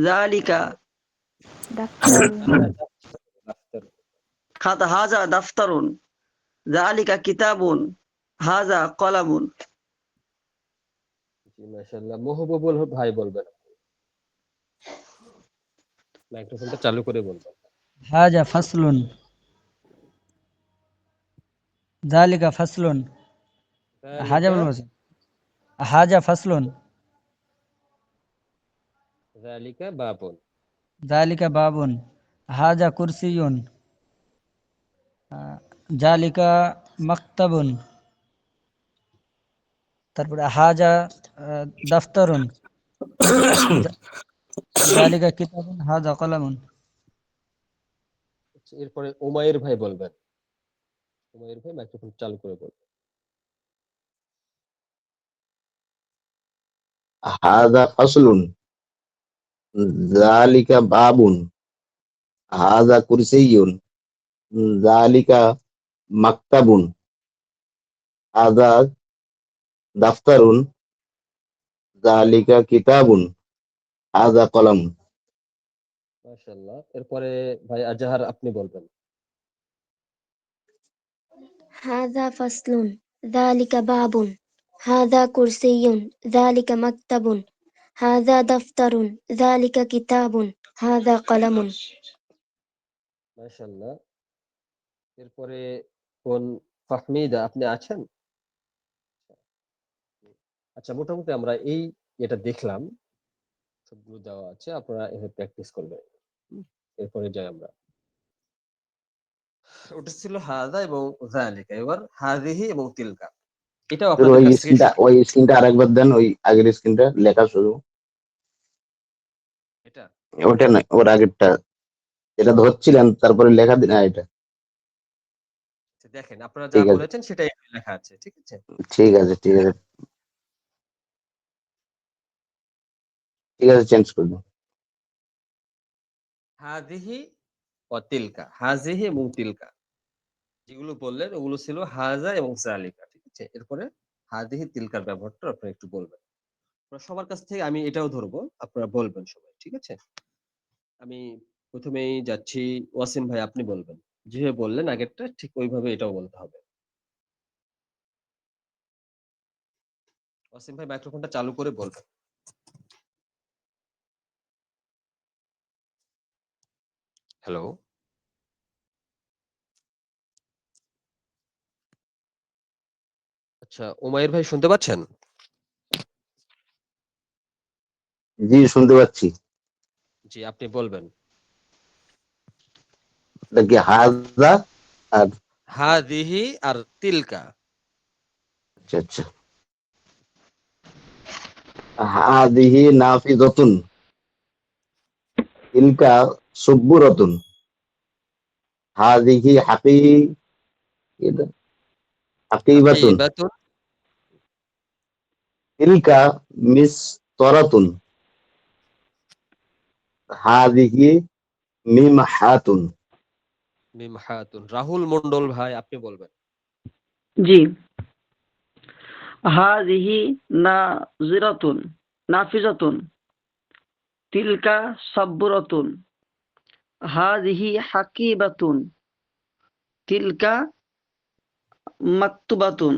যালিকা দাফতারুন, দাফতারুন। খাতা, হাযা দাফতারুন, যালিকা কিতাবুন, হাযা কলামুন। জি, মাশাআল্লাহ। মহবুবুল ভাই বলবেন। মাইক্রোফোনটা চালু করে বলবেন। হাজা ফাসলুন, জালিকা ফাসলুন। হাজা যালিকা। বলবো স্যার? হাজা ফাসলুন, যালিকা বাবুন। জালিকা বাবুন, হাজা কুরসিয়ুন, জালিকা মাকতাবুন। তারপরে হাজা দাফতারুন, জালিকা কিতাবুন, হাজা কলামুন। এরপরে উমাইর ভাই বলবেন। উমাইর ভাই মাইক্রোফোন চালু করে বলবেন। হাযা ফাসলুন, যালিকা বাবুন, হাযা কুরসিয়্যুন, যালিকা মাকতাবুন, হাযা দাফতারুন, যালিকা কিতাবুন, হাযা কলামুন। মাশাআল্লাহ। এরপরে ভাই আজহার আপনি বলবেন। هذا فصل ذلك باب هذا كرسي ذلك مكتب هذا دفتر ذلك كتاب هذا قلم মাশাআল্লাহ। এরপরে কোন ফাহমিদা আপনি আছেন? আচ্ছা, মোটামুটি আমরা এটা দেখলাম। সবগুলো দেওয়া আছে। আপনারা এভাবে প্র্যাকটিস করবেন। হুম? এরপরে যাই আমরা। ওটা ছিল হাযা এবং যালিকা। এবার হাযিহি এবং তিলকা। এটাও আপনাদের কাছ থেকে ওই স্ক্রিনটা আরেকবার দেন, ওই আগের স্ক্রিনটা লেখা শুরু। এটা ওটা না, ওর আগেরটা যেটা ধরছিলেন তারপরে লেখা দিন। এটা দেখেন আপনারা যা ঠিক আছে, বলেছেন সেটাই লেখা আছে। ঠিক আছে? ঠিক আছে, ঠিক আছে, ঠিক আছে, চেঞ্জ করে দিন। হাযিহি ওয়া তিলকা। হাযিহি এবং তিলকা। যেগুলো বললেন ওগুলো ছিল হাযা এবং যালিকা। ঠিক আছে? এরপরে হাযিহি তিলকার ব্যবহারটা আপনারা একটু বলবেন। আপনারা সবার কাছ থেকে আমি এটাও ধরবো। আপনারা বলবেন সবাই। ঠিক আছে? আমি ১ম এই যাচ্ছি ওয়াসিম ভাই আপনি বলবেন। যেভাবে বললেন আগেরটা ঠিক ওইভাবে এটাও বলতে হবে। ওয়াসিম ভাই মাইক্রোফোনটা চালু করে বলবেন। হ্যালো? আচ্ছা, উমাইর ভাই শুনতে পাচ্ছেন? জি, শুনতে পাচ্ছি। জি, আপনি বলবেন। এটা কি হাজা আর হাযিহি আর তিলকা। আচ্ছা, আচ্ছা। হাদিহি নাফিজাতুন তিলকা সুব্বুরাতুন হাদিহি হাকিবাতুন হাকিবাতুন তিলকা মিসতরাতুন হাদিহি মিমহাতুন। মিমহাতুন। রাহুল মন্ডল ভাই আপনি বলবেন। জি, হাযিহি নাযিরাতুন নাফিজাতুন তিলকা সাব্বুরাতুন হাযিহি হাকিবাতুন তিলকা মাকতুবাতুন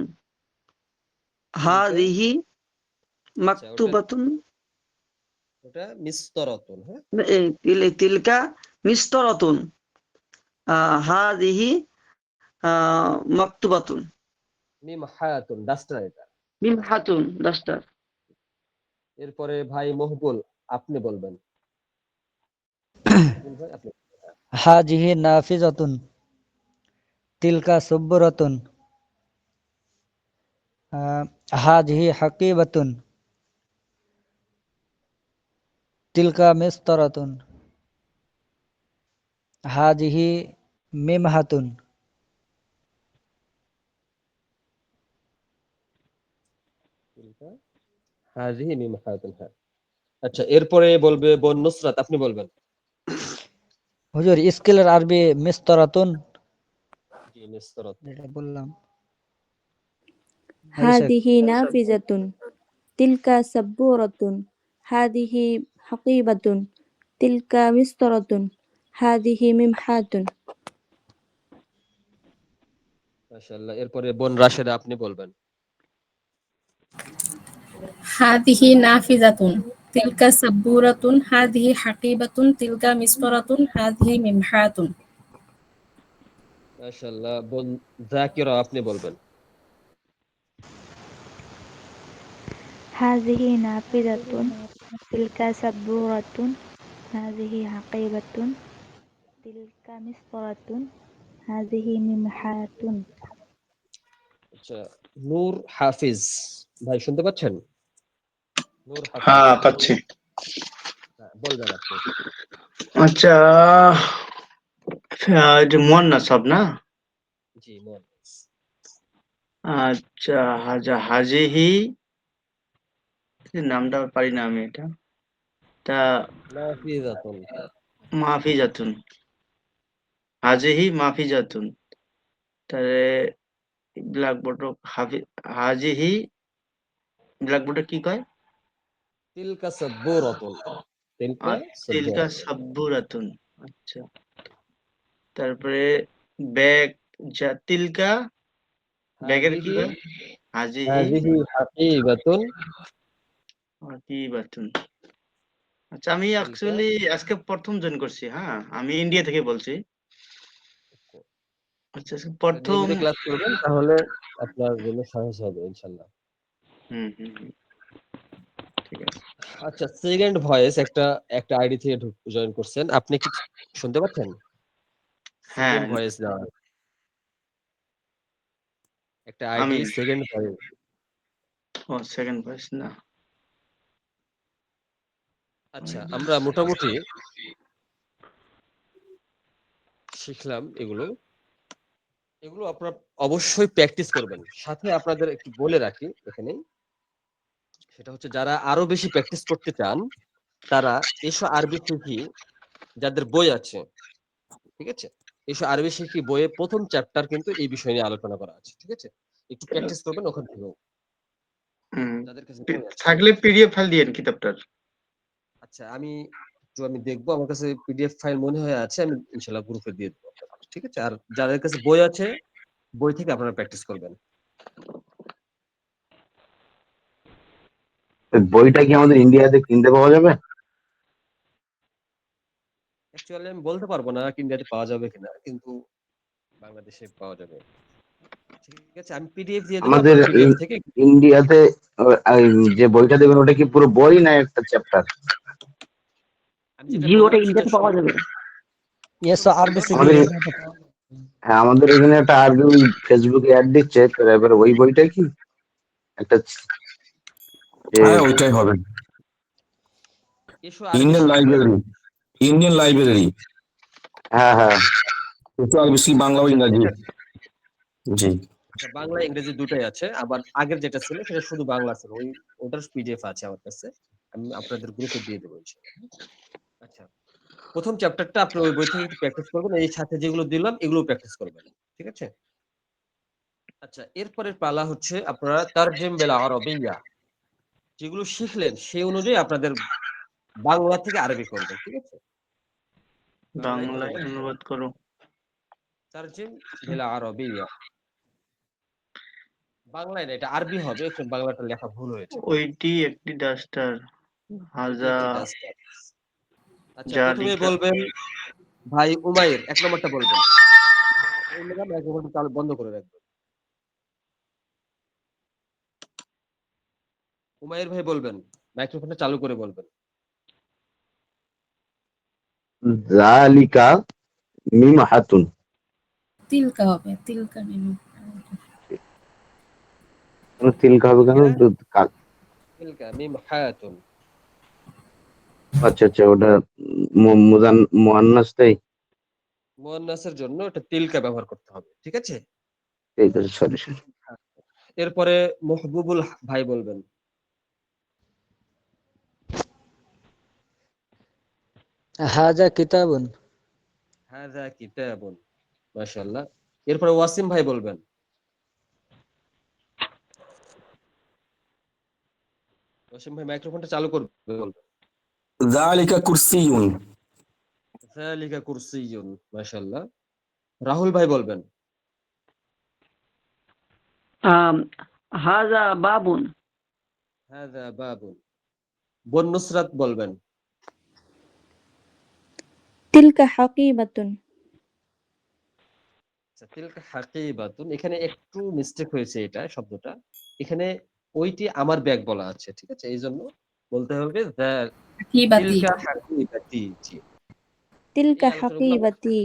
হাযিহি আচ্ছা, মাকতুবাতুন ওটা মিসতরাতুন, হ্যাঁ? তিলকা মিস্তরাতুন হাযিহি মাকতুবাতুন মিমহাতুন ডাস্টার এটা। মিমহাতুন ডাস্টার। এরপরে ভাই মহবুল আপনি বলবেন। মহবুল ভাই আপনি। হাজিহি নাফিজাতুন তিলকা সুব্বরাতুন হাজিহি হাকিবাতুন তিলকা মিস্তরাতুন হাজিহি মিমহাতুন তিলকা হাযিহি মিমহাতুন, হ্যাঁ। আচ্ছা, এরপরে বলবে বোন নুসরাত আপনি বলবেন। হুজুর স্কেলের আরবি মিস্তরাতুন জি, মিসতরাতুন। যেটা বললাম। হাদিহি নাফিজাতুন তিলকা সাব্বুরাতুন হাদিহি হাকিবাতুন তিলকা মিস্তরাতুন হাদিহি মিমহাতুন। মাশাআল্লাহ। এরপরে বোন রাশেদা আপনি বলবেন। হাদিহি নাফিজাতুন তিলকা সাব্বুরাতুন হাদিহি হাকিবাতুন তিলকা মিসফারাতুন হাদিহি মিমহাতুন। মাশাআল্লাহ। বোন জাকিরা আপনি বলবেন। هذه نافذة تلك سبورة هذه حقيبة تلك مسطرة هذه ممحاة আচ্ছা, নূর হাফিজ ভাই শুনতে পাচ্ছেন? নূর হাফিজ হ্যাঁ, পাচ্ছি। হ্যাঁ, বলবেন আপনি। আচ্ছা, এটা মুয়ান্নাস সব না? জি, মুয়ান্নাস। আচ্ছা, হাজিহি নামটা পারি না আমি এটা। তা নাফিজাতুন। মাফিজাতুন হাজিহি মাফিজাতুন। তাহলে ব্ল্যাকবোর্ড হাজিহি ব্ল্যাকবোর্ডে কি কয়? তিলকা সাব্বুরাতুন। তিলকা তিলকা সাব্বুরাতুন। সাব্বুরাতুন। আচ্ছা, তারপরে ব্যাগ, তিলকা ব্যাগের কি হাযিহি হয়? হাজিহি হাযিহি হাকিবাতুন। হাকিবাতুন। আচ্ছা, আমি তিলকা অ্যাকচুয়ালি আজকে প্রথম জয়েন করছি। হ্যাঁ, আমি ইন্ডিয়া থেকে বলছি। আচ্ছা, আজকে এটা প্রথম। নিয়মিত ক্লাস করবেন, তাহলে আপনার জন্য সহজ হবে ইনশাআল্লাহ। হুম, ঠিক আছে। আচ্ছা, সেকেন্ড ভয়েস একটা আইডি থেকে জয়েন করছেন। আপনি কি শুনতে পাচ্ছেন? হ্যাঁ, সেকেন্ড ভয়েস দেওয়া আছে। একটা আমি ID second voice. Second voice না। আচ্ছা, আমরা মোটামুটি শিখলাম এগুলো। এগুলো আপনারা অবশ্যই প্র্যাকটিস করবেন। সাথে আপনাদের একটু বলে রাখি এখানেই, সেটা হচ্ছে যারা আরো বেশি প্র্যাকটিস করতে চান, তারা এসো আরবি শিখি যাদের বই আছে, ঠিক আছে? এসো আরবি শিখি বইয়ে প্রথম চ্যাপ্টার কিন্তু এই বিষয় নিয়ে আলোচনা করা আছে, ঠিক আছে? একটু প্র্যাকটিস করবেন ওখান থেকেও, যাদের কাছে বই আছে। থাকলে পিডিএফ ফাইল দিয়েন কিতাবটার। আচ্ছা, আমি দেখবো, আমার কাছে পিডিএফ ফাইল মনে হয় আছে, আমি ইনশাআল্লাহ গ্রুপে দিয়ে দেবো আপনাদের, ঠিক আছে? আর যাদের কাছে বই আছে, বই থেকে আপনারা প্র্যাকটিস করবেন। বইটা কি আমাদের ইন্ডিয়াতে কিনতে পাওয়া যাবে? অ্যাকচুয়ালি আমি বলতে পারবো না ইন্ডিয়াতে পাওয়া যাবে কিনা, কিন্তু বাংলাদেশে পাওয়া যাবে। ঠিক আছে, আমি পিডিএফ দিয়ে দেবো, আমাদের আপনারা পিডিএফ থেকে ইন্ডিয়াতে যে বইটা দেবেন ওটা কি পুরো বই না একটা চ্যাপ্টার? আমি যেটা জি, বললাম ওটা সেটা ইন্ডিয়াতে পাওয়া যাবে। এসো আরবি শিখি আমাদের হ্যাঁ, আমাদের এখানে একটা আরবি ওই ফেসবুকে অ্যাড দিচ্ছে, তো এবার ওই বইটা কি একটা যে হ্যাঁ, ওইটাই হবে। এসো আরবি ইন্ডিয়ান শিখি। লাইব্রেরি। হ্যাঁ এসো আরবি শিখি, বাংলা ও ইংরাজি। জি। আচ্ছা, বাংলা ইংরেজি দুটাই আছে। আবার আগের যেটা ছিল সেটা শুধু বাংলা ছিল, ওটার পিডিএফ আছে আমার কাছে, আমি আপনাদের গ্রুপে দিয়ে দেবো ইনশাআল্লাহ। আচ্ছা, প্রথম চ্যাপ্টারটা আপনি ওই বই থেকে একটু প্র্যাকটিস করবেন, এই সাথে যেগুলো দিলাম এগুলো প্র্যাকটিস করবেন, ঠিক আছে? আচ্ছা, এরপরের পালা হচ্ছে আপনারা তারজিম বিল আরাবিয়্যা, যেগুলো শিখলেন সেই অনুযায়ী আপনাদের বাংলা থেকে আরবি করবেন, ঠিক আছে? বাংলায় বাংলায় অনুবাদ করবেন। অনুবাদ করো। তারজিম বিল আরাবিয়্যা, বাংলায় না, এটা আরবি হবে, একটু বাংলাটা লেখা ভুল হয়েছে। ওইটি একটি ডাস্টার। হাজা এটি ডাস্টার। আচ্ছা, প্রথমে জালিকা। বলবেন ভাই উমাইর, এক নম্বরটা বলবেন। মাইক্রোফোনটা চালু বন্ধ করে রাখবেন। উমাইর ভাই বলবেন, মাইক্রোফোনটা চালু করে বলবেন। জালিকা মিমহাতুন। তিলকা হবে, তিলকা নিম। তিলকা হবে কেন? তিলকা মিমহাতুন। আচ্ছা, ওটা মুয়ান্নাস তাই? মুয়ান্নাসের জন্য এটা তিলকা ব্যবহার করতে হবে, ঠিক আছে? ঠিক আছে, সরি। এরপরে মাহবুবুল ভাই বলবেন। হাজা কিতাবুন। হাযা কিতাবুন, মাশাআল্লাহ। এরপরে ওয়াসিম ভাই বলবেন। ওয়াসিম ভাই মাইক্রোফোনটা চালু করবেন, বলবেন। যালিকা কুরসিয়ুন। যালিকা কুরসিয়ুন, মাশাআল্লাহ। রাহুল ভাই বলবেন। হাজা বাবুন। হাযা বাবুন। বন নুসরাত বলবেন। তিলকা হাকিবাতুন। আচ্ছা, তিলকা হাকিবাতুন, এখানে একটু মিস্টেক হয়েছে, এটা শব্দটা এখানে ওইটি আমার ব্যাগ বলা আছে, ঠিক আছে? এই জন্য বলতে হবে হাকিবাতি। তিলকা হাকিবাতি। জি, তিলকা এই আলোচনাগুলো হাকিবাতি।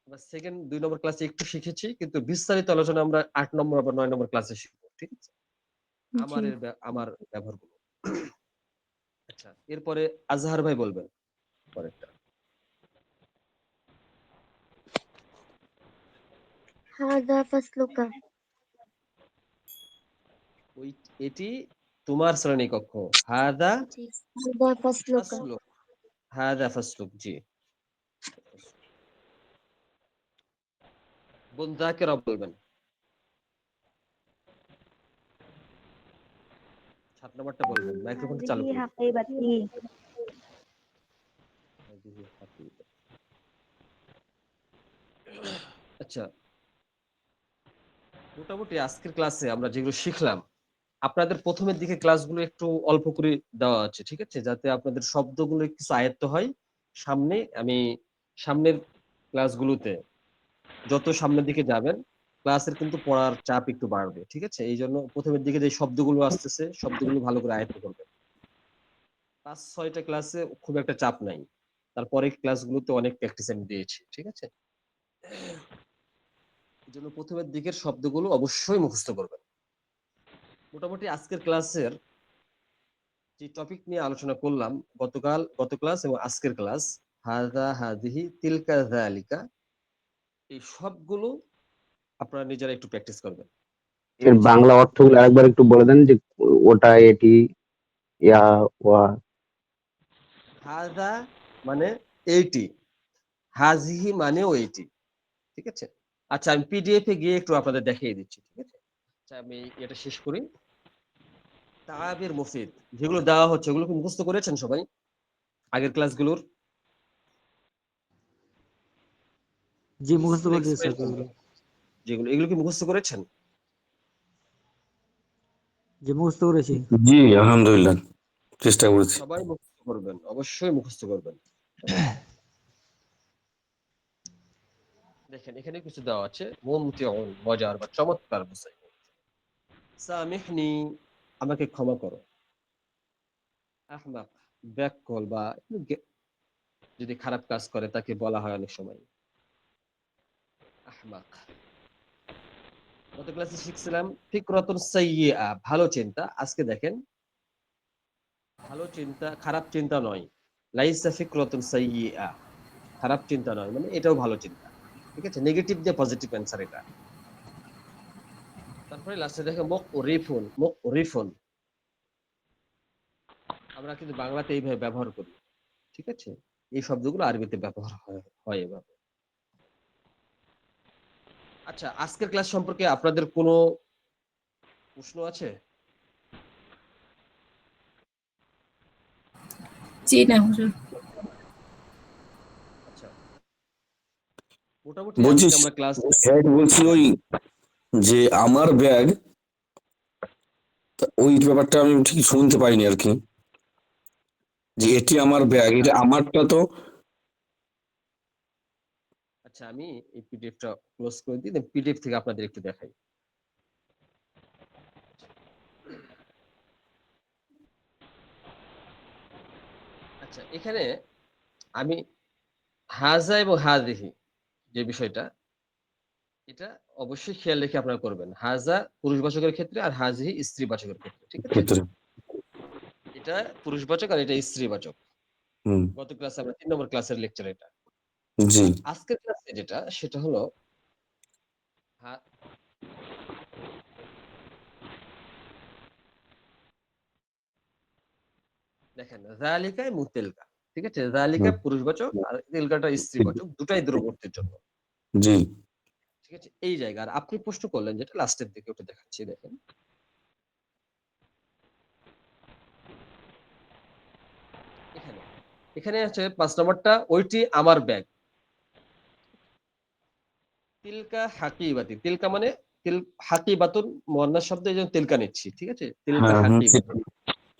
আমরা সেকেন্ড 2 নম্বর ক্লাসে একটু শিখেছি, কিন্তু বিস্তারিত আলোচনা আমরা 8 নম্বর বা 9 নম্বর ক্লাসে শিখবো, ঠিক আছে? জি। আমার ব্যবহারগুলো। আচ্ছা, এরপরে আজহার ভাই বলবেন পরেরটা। হাযা ফাসলুকা। এটি তোমার শ্রেণী কক্ষ। হাদা জি, হাযা ফাসলুকা। ফাসলুক। হাদা ফাসলুক, জি। বোন যাকেরা বলবেন। 7 নম্বরটা বলবেন, মাইক্রোফোনটা চালু হাযিহি করুন। হাকিবাতি। হাযিহি হাকীবা। আচ্ছা, মোটামুটি আজকের ক্লাসে আমরা যেগুলো শিখলাম, আপনাদের প্রথমের দিকে ক্লাসগুলো একটু অল্প করে দেওয়া আছে, ঠিক আছে? যাতে আপনাদের শব্দগুলো কিছু আয়ত্ত হয়। সামনের ক্লাসগুলোতে যত সামনের দিকে যাবেন, ক্লাসের কিন্তু পড়ার চাপ একটু বাড়বে, ঠিক আছে? এইজন্য প্রথমের দিকে যে শব্দগুলো আসতেছে, শব্দগুলো ভালো করে আয়ত্ত করবেন। ৫-৬টা ক্লাসে খুব একটা চাপ নাই। তারপরে ক্লাসগুলোতে অনেক প্র্যাকটিস আমি দিয়েছি, ঠিক আছে? এজন্য প্রথমের দিকের শব্দগুলো অবশ্যই মুখস্থ করবেন। মোটামুটি আজকের ক্লাসের যে টপিক নিয়ে আলোচনা করলাম, গত ক্লাস এবং আজকের ক্লাস, হাযা, হাযিহি, তিলকা, যালিকা, এই সবগুলো আপনারা নিজেরা একটু প্র্যাকটিস করবেন। এর বাংলা অর্থগুলো আরেকবার একটু বলে দেন, যে ওটা, এটি, ইয়া, ওয়া। হাযা মানে এইটি, হাযিহি মানেও এইটি, ঠিক আছে? আচ্ছা, আমি পিডিএফ এ গিয়ে একটু আপনাদের দেখিয়ে দিচ্ছি, ঠিক আছে? আচ্ছা, আমি এটা শেষ করি। তাবির মুফিদ যেগুলো দেওয়া হচ্ছে, ওগুলো কি মুখস্থ করেছেন সবাই আগের ক্লাসগুলোর? জি মুখস্থ করে দিয়েছি স্যার। যেগুলো, এগুলো কি মুখস্থ করেছেন? জি মুখস্থ করেছি। জি আলহামদুলিল্লাহ, চেষ্টা করেছি। সবাই মুখস্থ করবেন, অবশ্যই মুখস্থ করবেন। দেখেন, এখানে কিছু দেওয়া আছে, মুমতিউন, মজার বা চমৎকার বুঝাই। সামিহনি, আমাকে ক্ষমা করো। আহমাক, ব্যাককল বা যদি খারাপ কাজ করে তাকে বলা হয় অনেক সময় আহমাক। গত ক্লাসে শিখছিলাম ফিকরাতুন সাইয়্যিআ, ভালো চিন্তা। আজকে দেখেন, ভালো চিন্তা খারাপ চিন্তা নয়। লাইসা ফিকরাতুন সাইয়্যিআ, খারাপ চিন্তা নয়, মানে এটাও ভালো চিন্তা, ঠিক আছে? নেগেটিভ দিয়ে পজিটিভ অ্যান্সার এটা। তারপরে লাস্টে দেখেন মুকরিফুন, মুকরিফুন, আমরা কিন্তু বাংলাতে এইভাবে ব্যবহার করি, ঠিক আছে? এই শব্দগুলো আরবিতে ব্যবহার হয় এভাবে। আচ্ছা, আজকের ক্লাস সম্পর্কে আপনাদের কোনো প্রশ্ন আছে? জি না হুজুর। আচ্ছা, মোটামুটি বলছিস আজকে আমরা ক্লাস, স্যার, বলছি ওই যে আমার ব্যাগ, ওই ব্যাপারটা আমি ঠিক শুনতে পাইনি আর কি, যে এটি আমার ব্যাগ, এটা আমারটা তো। আচ্ছা, আমি এই পিডিএফটা ক্লোজ করে দিই, পিডিএফ থেকে আপনাদের একটু দেখাই। আচ্ছা, এখানে আমি হাজা এবং হাযিহি যে বিষয়টা, এটা অবশ্যই খেয়াল রেখে আপনারা করবেন। হাজা পুরুষবাচকের ক্ষেত্রে আর হাযিহি স্ত্রীবাচকের ক্ষেত্রে, ঠিক আছে? ক্ষেত্রে এটা পুরুষবাচক আর এটা স্ত্রীবাচক। হুম, গত ক্লাসে আমরা ৩ নম্বর ক্লাসের লেকচার এটা। জি আজকের ক্লাসে যেটা, সেটা হলো হা- দেখেন, যালিকা এবং তিলকা, ঠিক আছে? যালিকা হুম, পুরুষবাচক আর তিলকাটা স্ত্রীবাচক, দুটাই দূরবর্তীর জন্য, জি ঠিক আছে? এই জায়গা। আর আপনি প্রশ্ন করলেন যেটা লাস্টের দিকে, ওটা দেখাচ্ছি, দেখেন। এখানে এখানে আছে ৫ নম্বরটা, ওইটি আমার ব্যাগ। তিলকা হাকিবাতি, তিলকা মানে হাকিবাতুন মুয়ান্নাস শব্দ, এইজন্য তিলকা নিচ্ছি, ঠিক আছে? তিলকা হ্যাঁ, হাকিবাতুন।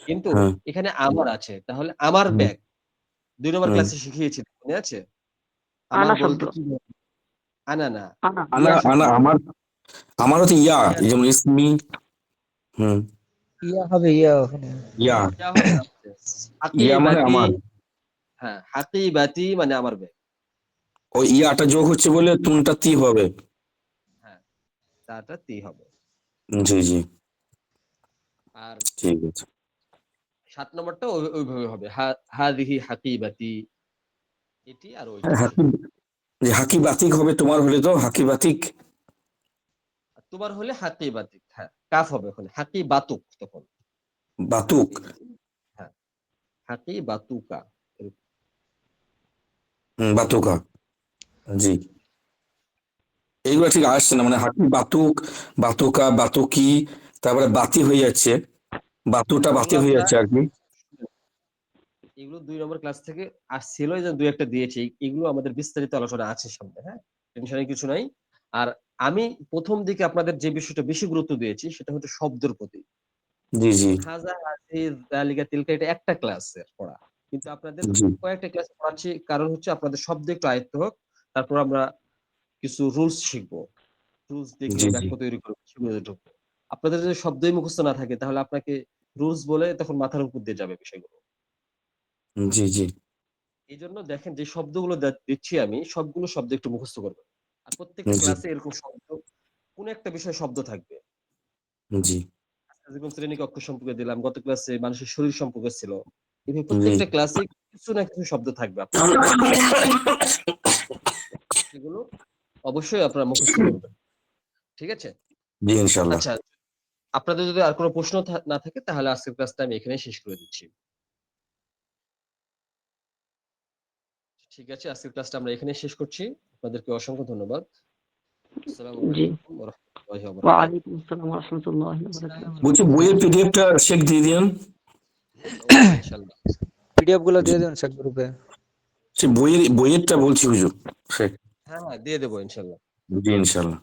কিন্তু হ্যাঁ, এখানে আমার আছে, তাহলে আমার হুম, ব্যাগ ২ নম্বর হুম। ক্লাসে শিখিয়েছি, মনে আছে? আমার আনা শব্দ, বলতে কি আনা না, আনা। আনা ইয়া শব্দ। আনা আমার হচ্ছে ইয়া, ইয়া, যেমন ইসমি। হুম, ইয়া হবে, ইয়া ওখানে। ইয়া, ইয়া হবে লাস্টে। ইয়া মানে হাকিবাতি, আমার। হ্যাঁ, হাকিবাতি মানে আমার ব্যাগ। ওই ইয়াটা যোগ হচ্ছে বলে তুনটা তি হবে। হ্যাঁ, তাটা তি হবে। জি জি, আর ঠিক আছে। ৭ নম্বরটা ওইভাবে হবে, হাযিহি হাকিবাতি, এটি আর ওইটি। হাকি, যে হাকি বাতিক হবে তোমার হলে, তো হাকি বাতিক। আর তোমার হলে হাকিবাতিক, হ্যাঁ, কাফ হবে ওখানে, হাকিবাতুক তখন। বাতুক, হ্যাঁ, হাকিবাতুকা। বাতুকা, জি। এইগুলো ঠিক আসছে না, মানে হাকি বাতুক, বাতুকা, বাতুকি, তারপরে বাতি হয়ে যাচ্ছে, বাতুটা বাতি হয়ে বাংলাটা, যাচ্ছে আর কি। এগুলো 2 নম্বর ক্লাস থেকে আসছিল, এই যে 2-একটা দিয়েছি। এগুলো আমাদের বিস্তারিত আলোচনা আছে সামনে, হ্যাঁ? টেনশনের কিছু নাই। আর আমি ১ম দিকে আপনাদের যে বিষয়টা বেশি গুরুত্ব দিয়েছি সেটা হচ্ছে শব্দের প্রতি। জি জি হাযা, হাযিহি, যালিকা, তিলকা এটা একটা ক্লাসের পড়া। কিন্তু আপনাদের জি কয়েকটা ক্লাস পড়াচ্ছি, কারণ হচ্ছে আপনাদের শব্দ একটু আয়ত্ত হোক। তারপর আমরা কিছু রুলস শিখবো। রুলস দিয়ে জি কিভাবে জি বাক্য তৈরি করব সেগুলো ঢুকবো। আপনাদের যদি শব্দই মুখস্থ না থাকে তাহলে আপনাকে রুলস বলে তখন মাথার উপর দিয়ে যাবে বিষয়গুলো। জি জি এইজন্য দেখেন যে শব্দগুলো দিচ্ছি আমি, সবগুলো শব্দ একটু মুখস্থ করবেন। আর প্রত্যেকটা জি ক্লাসে এরকম শব্দ, কোন একটা বিষয়ে শব্দ থাকবে। জি আজকে যেরকম শ্রেণীকক্ষ সম্পর্কে দিলাম, গত ক্লাসে মানুষের শরীর সম্পর্কে ছিল। এভাবে জি প্রত্যেকটা ক্লাসে কিছু না কিছু শব্দ থাকবে আপনার। সেগুলো অবশ্যই আপনারা মুখস্থ করবেন। ঠিক আছে? জি ইনশাল্লাহ। আচ্ছা, আপনাদের যদি আর কোনো প্রশ্ন না থাকে তাহলে আজকের ক্লাসটা আমি এখানেই শেষ করে দিচ্ছি। ঠিক আছে, আজকের ক্লাসটা আমরা এখানেই শেষ করছি। আপনাদেরকে অসংখ্য ধন্যবাদ। আসসালামু জি, আলাইকুম ওয়া রাহমাতুল্লাহি ওয়া বারাকাতুহু। ওয়ালাইকুম আসসালাম ওয়া রাহমাতুল্লাহি ওয়া বারাকাতুহু। বলছি বইয়ের পিডিএফটা শেখ দিয়ে দিন। ওকে, ইনশাআল্লাহ। পিডিএফ গুলো দিয়ে দেন স্যার গ্রুপে। সে বইয়েরটা বলছি হুজুর শেখ। হ্যাঁ, হ্যাঁ, দিয়ে দেব ইনশাআল্লাহ। জি ইনশাল্লাহ।